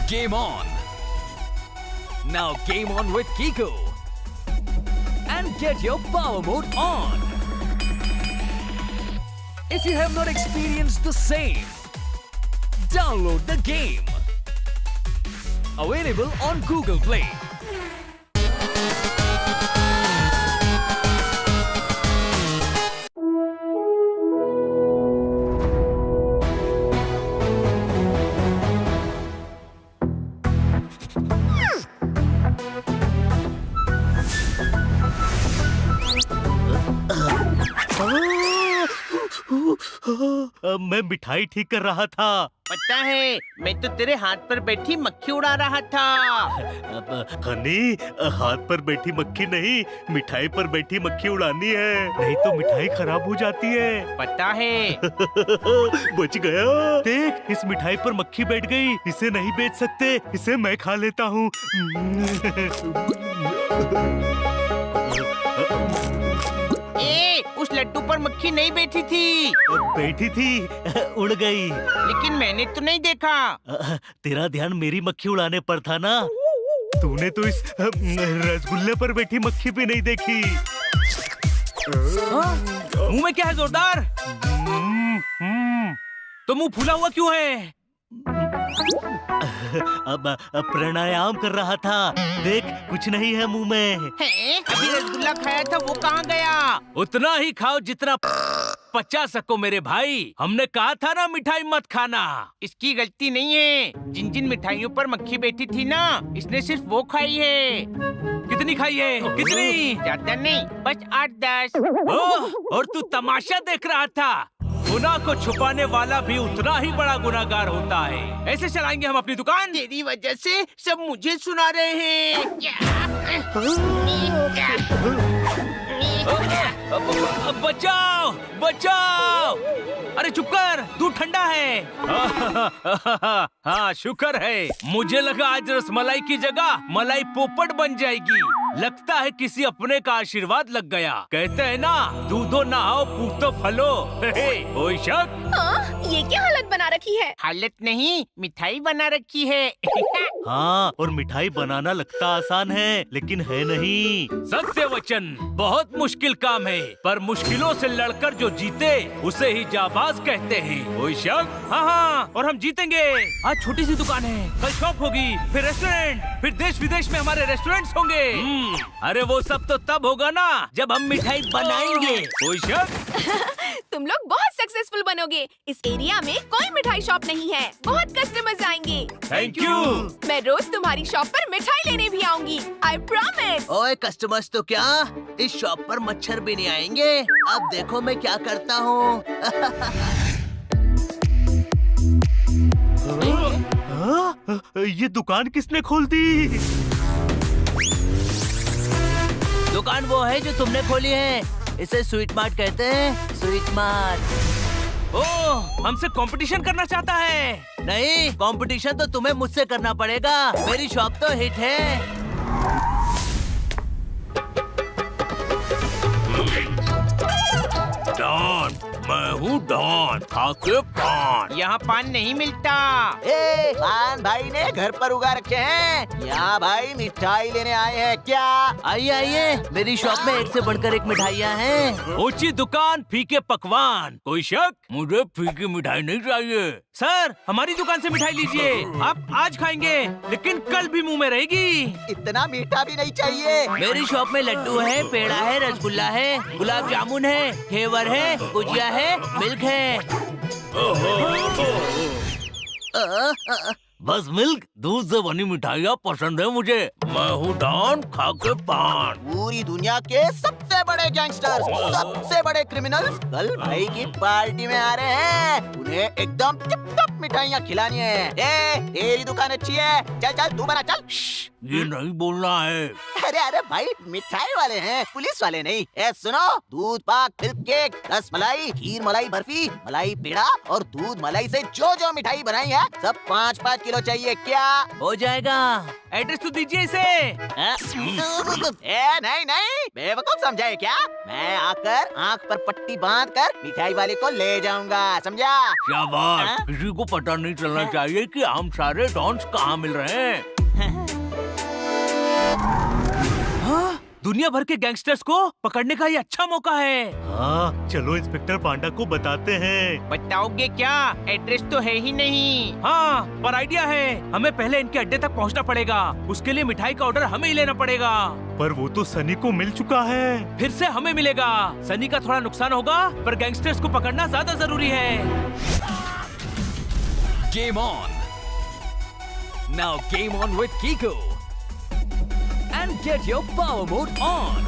Game on! Now game on with Kiko! And get your power mode on! If you have not experienced the same, download the game! Available on Google Play. मैं मिठाई ठीक कर रहा था। पता है, मैं तो तेरे हाथ पर बैठी मक्खी उड़ा रहा था। हनी, हाथ पर बैठी मक्खी नहीं, मिठाई पर बैठी मक्खी उड़ानी है, नहीं तो मिठाई खराब हो जाती है। पता है। बच गया। देख, इस मिठाई पर मक्खी बैठ गई। इसे नहीं बेच सकते, इसे मैं खा लेता हूँ। उस लड्डू पर मक्खी नहीं बैठी थी। बैठी थी, उड़ गई। लेकिन मैंने तो नहीं देखा। तेरा ध्यान मेरी मक्खी उड़ाने पर था ना। तूने तो इस रसगुल्ले पर बैठी मक्खी भी नहीं देखी। मुंह में क्या है जोरदार? तो मुंह फूला हुआ क्यों है? अब प्राणायाम कर रहा था। देख, कुछ नहीं है मुंह में। है? अभी रसगुल्ला खाया था, वो कहाँ गया? उतना ही खाओ जितना पचा सको मेरे भाई। हमने कहा था ना मिठाई मत खाना। इसकी गलती नहीं है। जिन जिन मिठाइयों पर मक्खी बैठी थी ना, इसने सिर्फ वो खाई है। कितनी खाई है? कितनी? ज्यादा नहीं, बस 8-10। ओह, और तू तमाशा देख रहा था। गुनाह को छुपाने वाला भी उतना ही बड़ा गुनाहगार होता है। ऐसे चलाएंगे हम अपनी दुकान? तेरी वजह से सब मुझे सुना रहे हैं। बचाओ, बचाओ! अरे चुप कर, दूध ठंडा है। हाँ, शुक्र है। मुझे लगा आज रसमलाई की जगह मलाई पोपट बन जाएगी। लगता है किसी अपने का आशीर्वाद लग गया। कहते हैं ना, दूधो नहाओ पूतो फलो। कोई शक? हाँ, ये क्या हालत बना रखी है? हालत नहीं, मिठाई बना रखी है। हाँ, और मिठाई बनाना लगता आसान है, लेकिन है नहीं। सत्य वचन बहुत मुश्किल काम है, पर मुश्किलों से लड़कर जो जीते उसे ही जाबाज कहते हैं। कोई शक? हाँ हाँ, और हम जीतेंगे। आज छोटी सी दुकान है, कल शॉप होगी, फिर रेस्टोरेंट, फिर देश विदेश में हमारे रेस्टोरेंट्स होंगे। अरे वो सब तो तब होगा ना जब हम मिठाई बनाएंगे। कोई शक? तुम लोग बहुत सक्सेसफुल बनोगे। इस एरिया में कोई मिठाई शॉप नहीं है। बहुत कस्टमर्स आएंगे। Thank you. मैं रोज तुम्हारी शॉप पर मिठाई लेने भी आऊंगी। I promise. ओए कस्टमर्स तो क्या, इस शॉप पर मच्छर भी नहीं आएंगे। अब देखो मैं क्या करता हूँ। ये दुकान किसने खोल दी? दुकान वो है जो तुमने खोली है। इसे स्वीट मार्ट कहते हैं। Sweet mart. ओह, हमसे कंपटीशन करना चाहता है। नहीं, कंपटीशन तो तुम्हें मुझसे करना पड़ेगा। मेरी शॉप तो हिट है। डॉन, मैं हूँ डॉन, खाके पान। यहाँ पान नहीं मिलता। पान भाई ने घर पर उगा रखे हैं। यहाँ भाई मिठाई लेने आए हैं क्या? आइए आइए, मेरी शॉप में एक से बढ़कर एक मिठाइयाँ हैं। ऊंची दुकान, फीके पकवान। कोई शक? मुझे फीकी मिठाई नहीं चाहिए। सर, हमारी दुकान से मिठाई लीजिए। आप आज खाएंगे, लेकिन कल भी मुंह में रहेगी। इतना मीठा भी नहीं चाहिए। मेरी शॉप में लड्डू है, पेड़ा है, रसगुल्ला है, गुलाब जामुन है, घेवर है, गुजिया है, मिल्क है। बस मिल्क, दूध से बनी मिठाइयाँ पसंद है मुझे। मैं हूँ डॉन, खाके पान। पूरी दुनिया के सबसे बड़े गैंगस्टर्स, सबसे बड़े क्रिमिनल्स कल भाई की पार्टी में आ रहे हैं। उन्हें एकदम टिप टॉप मिठाइयाँ खिलानी है। तेरी दुकान अच्छी है, चल चल तू बना, चल। ये नहीं बोलना है। अरे अरे भाई, मिठाई वाले हैं, पुलिस वाले नहीं। ए सुनो, दूध पाक, मिल्क केक, रस मलाई, खीर मलाई बर्फी, मलाई पेड़ा और दूध मलाई से जो जो मिठाई बनाई है सब 5-5 किलो चाहिए। क्या हो जाएगा। एड्रेस तो दीजिए इसे। ए नहीं नहीं, बेवकूफ समझाए क्या? मैं आकर आंख पर पट्टी बांध कर मिठाई वाले को ले जाऊंगा, समझा? शाबाश। हाँ? किसी को पता नहीं चलना चाहिए कि हम सारे डॉन्स कहाँ मिल रहे हैं। हाँ? दुनिया भर के गैंगस्टर्स को पकड़ने का ये अच्छा मौका है। हाँ, चलो इंस्पेक्टर पांडा को बताते हैं। बताओगे क्या? एड्रेस तो है ही नहीं। हाँ, पर आइडिया है। हमें पहले इनके अड्डे तक पहुंचना पड़ेगा। उसके लिए मिठाई का ऑर्डर हमें ही लेना पड़ेगा। पर वो तो सनी को मिल चुका है। फिर से हमें मिलेगा। सनी का थोड़ा नुकसान होगा, पर गैंगस्टर्स को पकड़ना ज्यादा जरूरी है। Game on! Now game on with Kiko! And get your power mode on!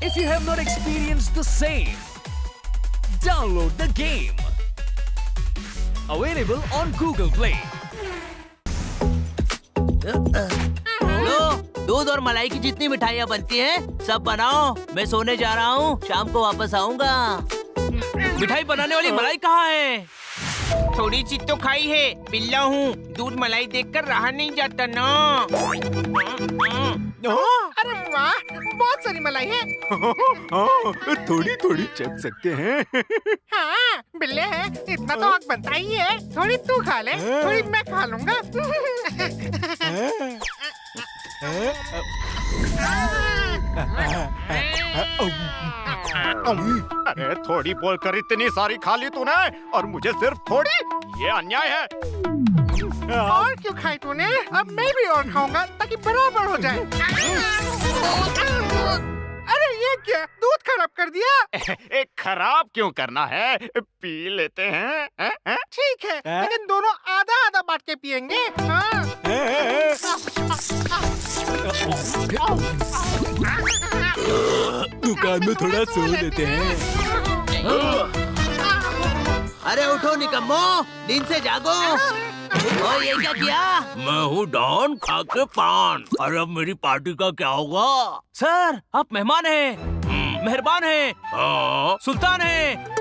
If you have not experienced the same, download the game! Available on Google Play. लो, दूध और मलाई की जितनी मिठाइयाँ बनती हैं, सब बनाओ। मैं सोने जा रहा हूँ, शाम को वापस आऊँगा। मिठाई बनाने वाली मलाई कहाँ है? थोड़ी सी तो खाई है, पिल्ला हूँ। दूध मलाई देखकर रहा नहीं जाता ना। अरे वाह, बहुत सारी मलाई है। थोड़ी थोड़ी चख सकते हैं। हाँ, बिल्ले है, इतना तो हक बनता ही है। थोड़ी तू खा ले, थोड़ी मैं खा लूंगा। अरे थोड़ी बोलकर इतनी सारी खा ली तूने और मुझे सिर्फ थोड़ी, ये अन्याय है। और क्यों खाई तूने? अब मैं भी और खाऊंगा ताकि बराबर हो जाए। अरे ये क्या, दूध खराब कर दिया? एक खराब क्यों करना है, पी लेते हैं। ठीक है, लेकिन दोनों आधा आधा बांट के पियेंगे। हाँ। दुकान में थोड़ा सो लेते हैं। अरे उठो निकम्मो, नींद से जागो। और ये क्या किया? मैं हूँ डॉन खा के पान। और अब मेरी पार्टी का क्या होगा? सर, आप मेहमान हैं, मेहरबान हैं, सुल्तान हैं।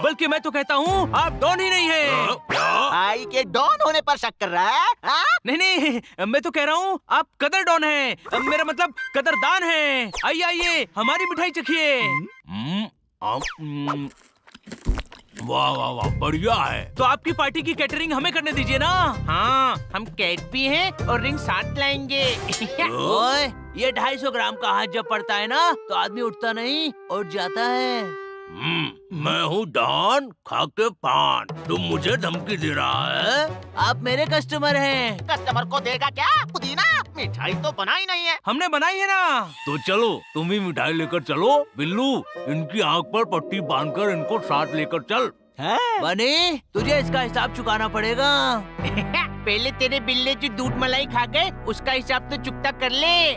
बल्कि मैं तो कहता हूँ आप डॉन ही नहीं हैं। भाई के डॉन होने पर शक कर रहा है? हाँ? नहीं नहीं, मैं तो कह रहा हूँ आप कदर डॉन हैं। मेरा मतलब कदरदान हैं। आइए आइए, हमारी मिठाई चखिए। वाह वाह वाह, बढ़िया है। तो आपकी पार्टी की कैटरिंग हमें करने दीजिए ना। हाँ, हम कैट भी हैं और रिंग साथ लाएंगे। ओए, ये 250 ग्राम का हाथ जब पड़ता है ना, तो आदमी उठता नहीं, उठ जाता है। मैं हूँ डॉन खा के पान। तुम मुझे धमकी दे रहा है? आप मेरे कस्टमर हैं। कस्टमर को देगा क्या पुदीना? मिठाई तो बनाई नहीं है। हमने बनाई है ना। तो चलो, तुम ही मिठाई लेकर चलो। बिल्लू, इनकी आंख पर पट्टी बांधकर इनको साथ लेकर चल। बनी, तुझे इसका हिसाब चुकाना पड़ेगा। पहले तेरे बिल्ले जो दूध मलाई खा गए, उसका हिसाब तो चुकता कर ले।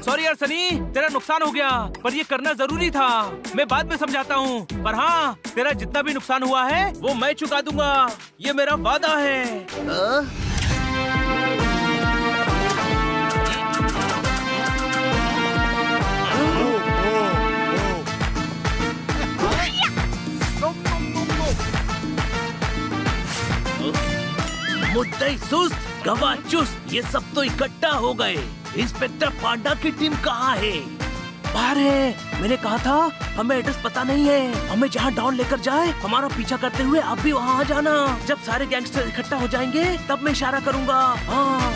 सॉरी यार सनी, तेरा नुकसान हो गया, पर ये करना जरूरी था। मैं बाद में समझाता हूँ, पर हाँ, तेरा जितना भी नुकसान हुआ है वो मैं चुका दूंगा। ये मेरा वादा है। मुद्दई सुस्त, गवाह चुस्त, ये सब तो इकट्ठा हो गए। इंस्पेक्टर पांडा की टीम कहाँ है? बाहर है। मैंने कहा था हमें एड्रेस पता नहीं है। हमें जहाँ डॉन लेकर जाए, हमारा पीछा करते हुए आप भी वहाँ आ जाना। जब सारे गैंगस्टर इकट्ठा हो जाएंगे तब मैं इशारा करूँगा। हाँ।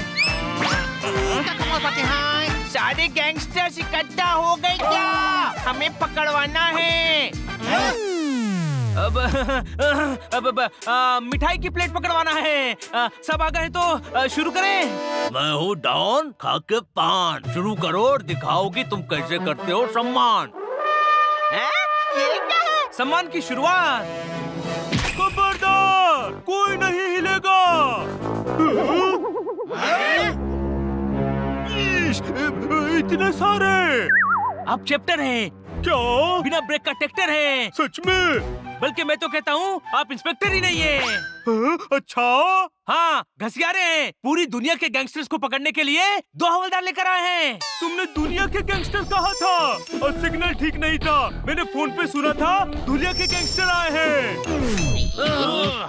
सारे गैंगस्टर्स इकट्ठा हो गए क्या? हमें पकड़वाना है। अब मिठाई की प्लेट पकड़वाना है। सब आ गए तो शुरू करें। मैं हूँ डॉन खा के पान। शुरू करो और दिखाओ कि तुम कैसे करते हो सम्मान। ये क्या है? सम्मान की शुरुआत। खबरदार, कोई नहीं हिलेगा। इतने सारे आप चैप्टर हैं क्या? बिना ब्रेक का ट्रैक्टर हैं। सच में? बल्कि मैं तो कहता हूँ आप इंस्पेक्टर ही नहीं है। अच्छा, हाँ, घसियारे हैं। पूरी दुनिया के गैंगस्टर्स को पकड़ने के लिए 2 हवलदार लेकर आए हैं। तुमने दुनिया के गैंगस्टर कहा था और सिग्नल ठीक नहीं था। मैंने फोन पे सुना था दुनिया के गैंगस्टर आए हैं।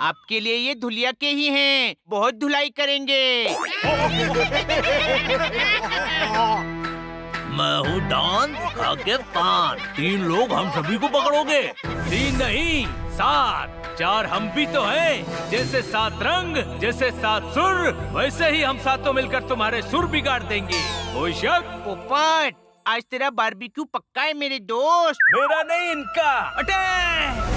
आपके लिए ये धुलिया के ही हैं। बहुत धुलाई करेंगे। मैं हूँ डॉन खाके पान। 3 लोग हम सभी को पकड़ोगे? 3 नहीं 7। 4 हम भी तो हैं। जैसे 7 रंग, जैसे 7 सुर, वैसे ही हम सातों मिलकर तुम्हारे सुर बिगाड़ देंगे। कोई शक? पोपट, आज तेरा बारबेक्यू पक्का है मेरे दोस्त। मेरा नहीं, इनका। अटैक!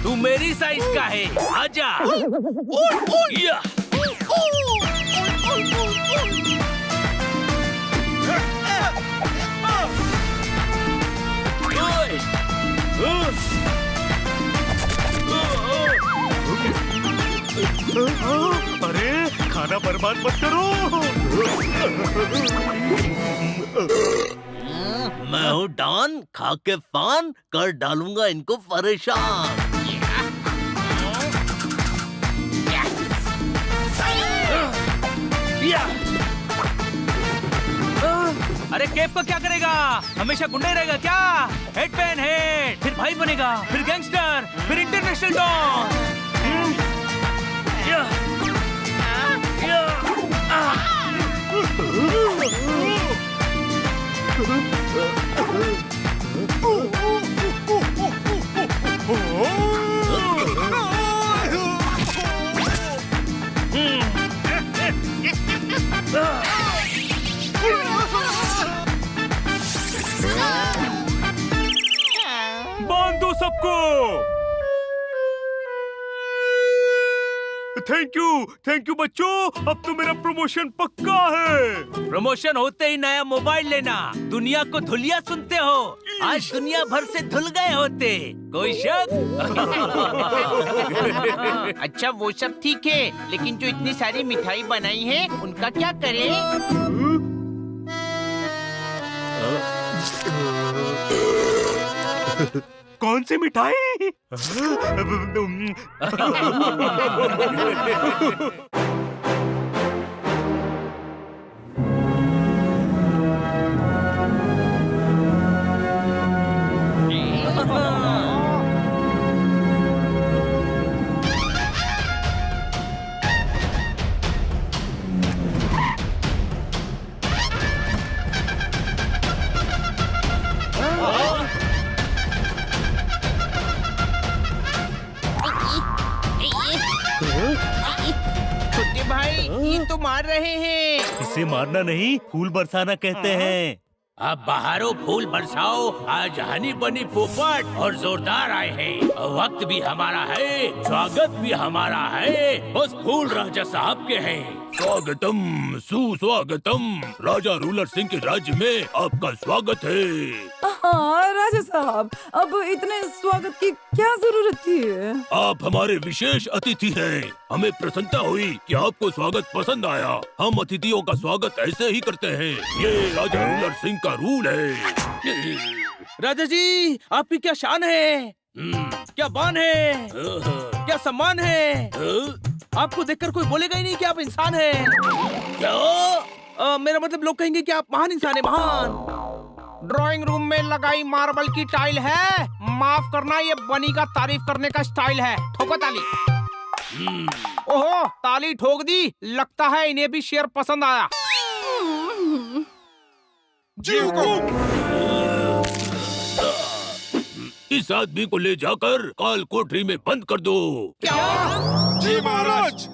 तू मेरी साइज का है, आजा। या। अरे खाना बर्बाद मत करो। मैं हूँ डॉन खा के फान, कर डालूंगा इनको परेशान। अरे केप का क्या करेगा? हमेशा गुंडा ही रहेगा क्या? हेड पेन हेड, फिर भाई बनेगा, फिर गैंगस्टर, फिर इंटरनेशनल डॉन। बांध दो सबको। थैंक यू बच्चों। अब तो मेरा प्रमोशन पक्का है। प्रमोशन होते ही नया मोबाइल लेना। दुनिया को धुलिया सुनते हो, आज दुनिया भर से धुल गए होते। कोई शक? अच्छा वो सब ठीक है, लेकिन जो इतनी सारी मिठाई बनाई है उनका क्या करें? कौन सी मिठाई? छोटे भाई ये तो मार रहे हैं। इसे मारना नहीं, फूल बरसाना कहते हैं। अब बाहरों फूल बरसाओ, आज हनी बनी पोपट और जोरदार आए हैं। वक्त भी हमारा है, स्वागत भी हमारा है, बस फूल राजा साहब के हैं। स्वागतम सुस्वागतम, राजा रूलर सिंह के राज्य में आपका स्वागत है। हाँ राजा साहब, अब इतने स्वागत की क्या जरूरत थी? आप हमारे विशेष अतिथि हैं। हमें प्रसन्नता हुई कि आपको स्वागत पसंद आया। हम अतिथियों का स्वागत ऐसे ही करते हैं। ये राजा रूलर सिंह का रूल है। राजा जी, आपकी क्या शान है, क्या बान है, क्या सम्मान है? आपको देखकर कोई बोलेगा ही नहीं कि आप इंसान हैं। क्या? मेरा मतलब लोग कहेंगे कि आप महान इंसान हैं, महान। ड्राइंग रूम में लगाई मार्बल की टाइल है। माफ करना, ये बनी का तारीफ करने का स्टाइल है। ठोको ताली। ओहो, ताली ठोक दी। लगता है इन्हें भी शेर पसंद आया। इस आदमी को ले जाकर काल कोठरी में बंद कर दो। क्या? जी महाराज।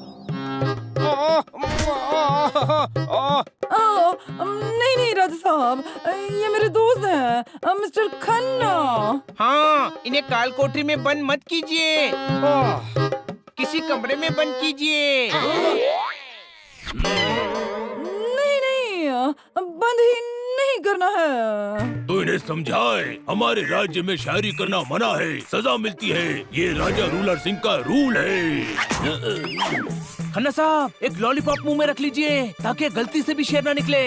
नहीं नहीं राजा साहब, ये मेरे दोस्त हैं, मिस्टर खन्ना। हाँ, इन्हें काल कोठरी में बंद मत कीजिए, किसी कमरे में बंद कीजिए। नहीं नहीं, बंद ही नहीं करना है। तो इन्हें समझाए, हमारे राज्य में शायरी करना मना है, सजा मिलती है। ये राजा रूलर सिंह का रूल है। खन्ना साहब, एक लॉलीपॉप मुंह में रख लीजिए ताकि गलती से भी शेर ना निकले।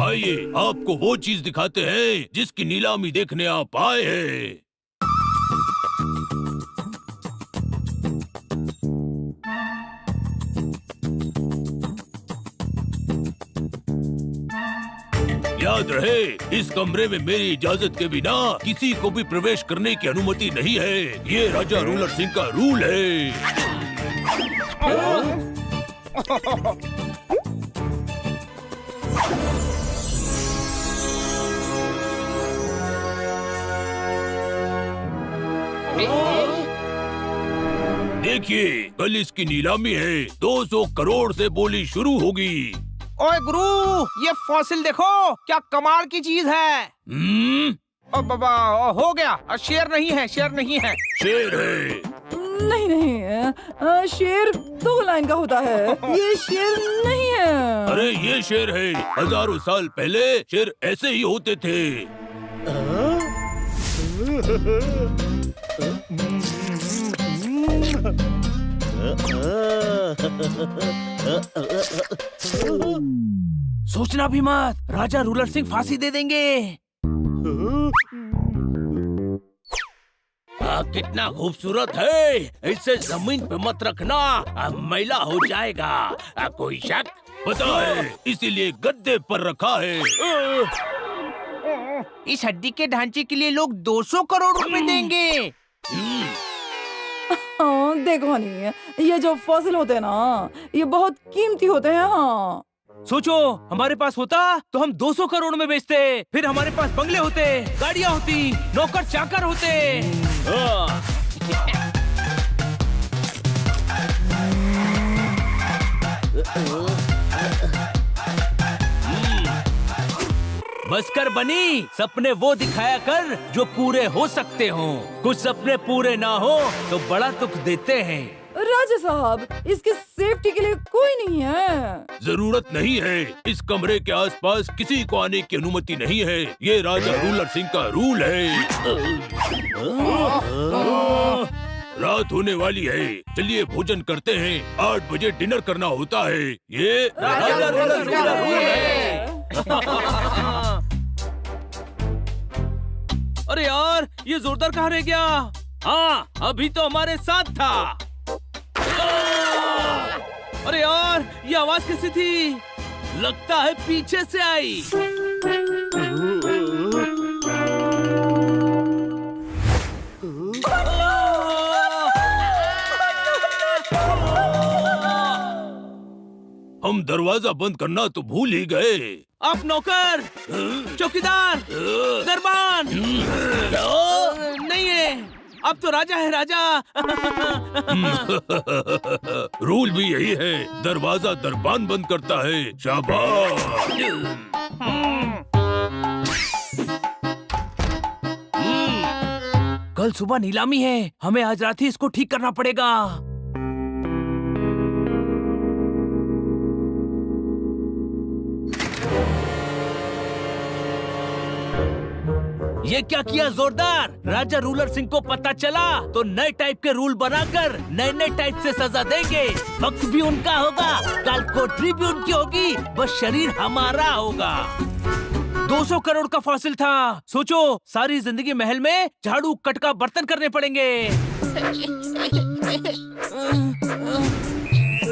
आइए, आपको वो चीज दिखाते हैं जिसकी नीलामी देखने आप आए हैं। याद रहे, इस कमरे में मेरी इजाजत के बिना किसी को भी प्रवेश करने की अनुमति नहीं है। ये राजा रूलर सिंह का रूल है। देखिए, कल इसकी नीलामी है। 200 करोड़ से बोली शुरू होगी। ओए गुरु, ये फॉसिल देखो, क्या कमाल की चीज है। ओ बाबा, हो गया। शेर नहीं है, शेर नहीं है। शेर है। नहीं नहीं, शेर 2 लाइन का होता है, ये शेर नहीं है। अरे ये शेर है। हजारों साल पहले शेर ऐसे ही होते थे। सोचना भी मत, राजा रूलर सिंह फांसी दे देंगे। कितना खूबसूरत है। इसे जमीन पे मत रखना, मैला हो जाएगा। कोई शक? पता है, इसीलिए गद्दे पर रखा है। इस हड्डी के ढांचे के लिए लोग 200 करोड़ रुपए देंगे। हाँ, देखो नहीं, ये जो फॉसिल होते हैं ना, ये बहुत कीमती होते हैं। हाँ, सोचो, हमारे पास होता तो हम 200 करोड़ में बेचते, फिर हमारे पास बंगले होते, गाड़ियाँ होती, नौकर चाकर होते। बस कर बनी, सपने वो दिखाया कर जो पूरे हो सकते हो। कुछ सपने पूरे ना हो तो बड़ा दुख देते हैं। राजा साहब, इसके सेफ्टी के लिए कोई नहीं है। जरूरत नहीं है। इस कमरे के आसपास किसी को आने की अनुमति नहीं है। ये राजा रूलर सिंह का रूल है। रात होने वाली है, चलिए भोजन करते हैं। 8 बजे डिनर करना होता है। ये राजा रूलर सिंह का रूल है। अरे यार, ये जोरदार कहाँ रह गया? हाँ, अभी तो हमारे साथ था। अरे यार, ये आवाज कैसी थी? लगता है पीछे से आई। हम दरवाजा बंद करना तो भूल ही गए। आप नौकर, चौकीदार, दरबान नहीं है, अब तो राजा है राजा। रूल भी यही है, दरवाजा दरबान बंद करता है। शाबाश। कल सुबह नीलामी है, हमें आज रात ही इसको ठीक करना पड़ेगा। ये क्या किया जोरदार? राजा रूलर सिंह को पता चला तो नए टाइप के रूल बनाकर नए नए टाइप से सजा देंगे। वक्त भी उनका होगा, कल कोठरी भी उनकी होगी, बस शरीर हमारा होगा। 200 करोड़ का फॉसिल था। सोचो, सारी जिंदगी महल में झाड़ू कटका बर्तन करने पड़ेंगे।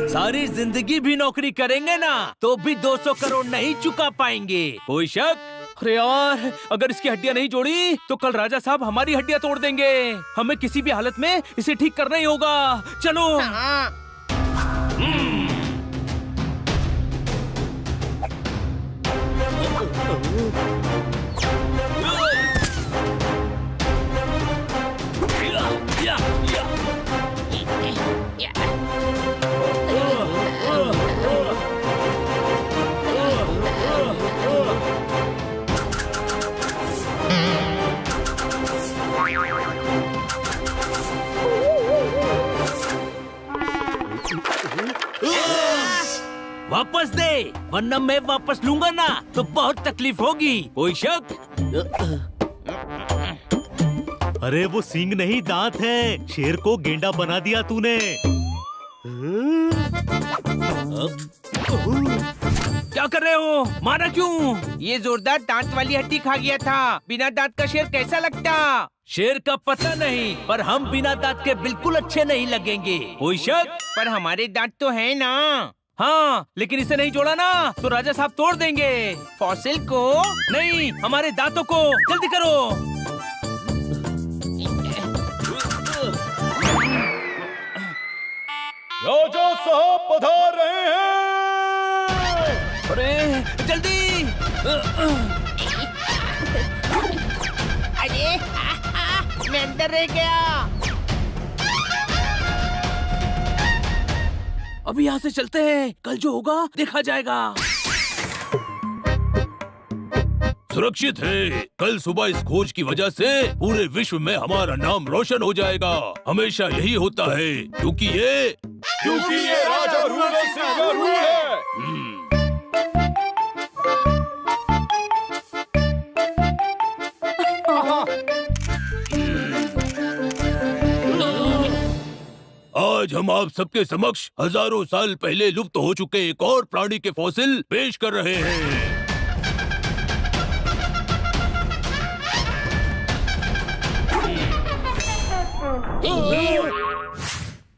सारी जिंदगी भी नौकरी करेंगे ना तो भी 200 करोड़ नहीं चुका पाएंगे। कोई शक? अरे यार, अगर इसकी हड्डियां नहीं जोड़ी तो कल राजा साहब हमारी हड्डियां तोड़ देंगे। हमें किसी भी हालत में इसे ठीक करना ही होगा। चलो। वरना मैं वापस लूंगा ना तो बहुत तकलीफ होगी। कोई शक? अरे वो सींग नहीं, दांत है। शेर को गेंडा बना दिया तूने। क्या कर रहे हो? मारा क्यों? ये जोरदार दांत वाली हड्डी खा गया था। बिना दांत का शेर कैसा लगता? शेर का पता नहीं, पर हम बिना दांत के बिल्कुल अच्छे नहीं लगेंगे। कोई शक? पर हमारे दांत तो है ना। हाँ, लेकिन इसे नहीं जोड़ा ना तो राजा साहब तोड़ देंगे। फॉसिल को नहीं, हमारे दांतों को। जल्दी करो। राजा साहब पधार रहे हैं। अरे जल्दी! अरे मैं अंदर रह गया। अभी यहाँ से चलते हैं, कल जो होगा देखा जाएगा। सुरक्षित है। कल सुबह इस खोज की वजह से पूरे विश्व में हमारा नाम रोशन हो जाएगा। हमेशा यही होता है, क्योंकि ये राजा रूलर सिंह का रूल है। आज हम आप सबके समक्ष हजारों साल पहले लुप्त हो चुके एक और प्राणी के फॉसिल पेश कर रहे हैं।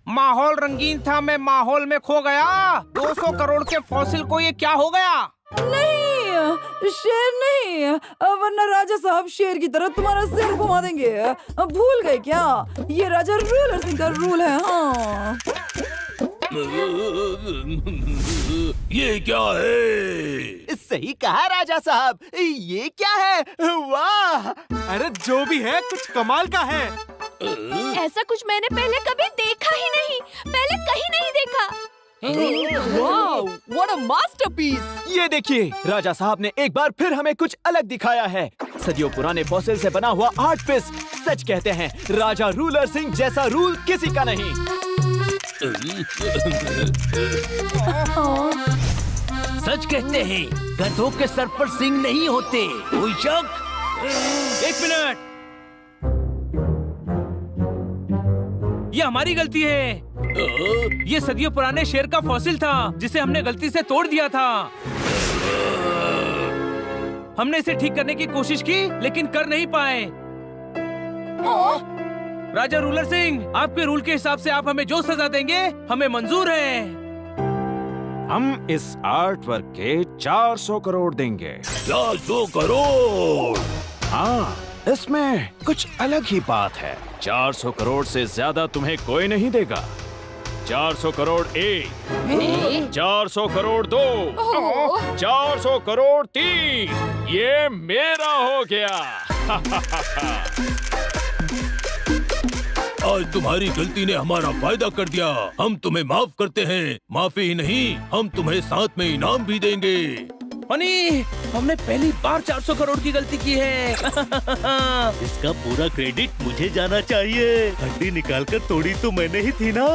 माहौल रंगीन था, मैं माहौल में खो गया। 200 करोड़ के फॉसिल को ये क्या हो गया? नहीं, शेर नहीं, वरना राजा साहब शेर की तरह तुम्हारा सिर घुमा देंगे। भूल गए क्या? ये राजा रूलर सिंह का रूल है। हाँ। ये क्या है? सही कहा राजा साहब, ये क्या है? वाह! अरे जो भी है कुछ कमाल का है। ऐसा कुछ मैंने पहले कभी देखा ही नहीं, पहले कहीं नहीं देखा। Wow, what a masterpiece! ये देखिए, राजा साहब ने एक बार फिर हमें कुछ अलग दिखाया है। सदियों पुराने फॉसिल से बना हुआ आर्ट पीस। सच कहते हैं, राजा रूलर सिंह जैसा रूल किसी का नहीं। सच कहते हैं, गधों के सर पर सींग नहीं होते। कोई शक? एक मिनट, ये हमारी गलती है। ये सदियों पुराने शेर का फॉसिल था जिसे हमने गलती से तोड़ दिया था। हमने इसे ठीक करने की कोशिश की लेकिन कर नहीं पाए। राजा रूलर सिंह, आपके रूल के हिसाब से आप हमें जो सजा देंगे हमें मंजूर है। हम इस आर्ट वर्क के 400 करोड़ देंगे। 400 करोड़? हाँ, इसमें कुछ अलग ही बात है। 400 करोड़ से ज्यादा तुम्हें कोई नहीं देगा। 400 करोड़ एक, 400 करोड़ दो, 400 करोड़ तीन, ये मेरा हो गया। आज तुम्हारी गलती ने हमारा फायदा कर दिया। हम तुम्हें माफ करते हैं। माफी ही नहीं, हम तुम्हें साथ में इनाम भी देंगे। हनी, हमने पहली बार 400 करोड़ की गलती की है। इसका पूरा क्रेडिट मुझे जाना चाहिए। हड्डी निकालकर तोड़ी तो मैंने ही थी ना।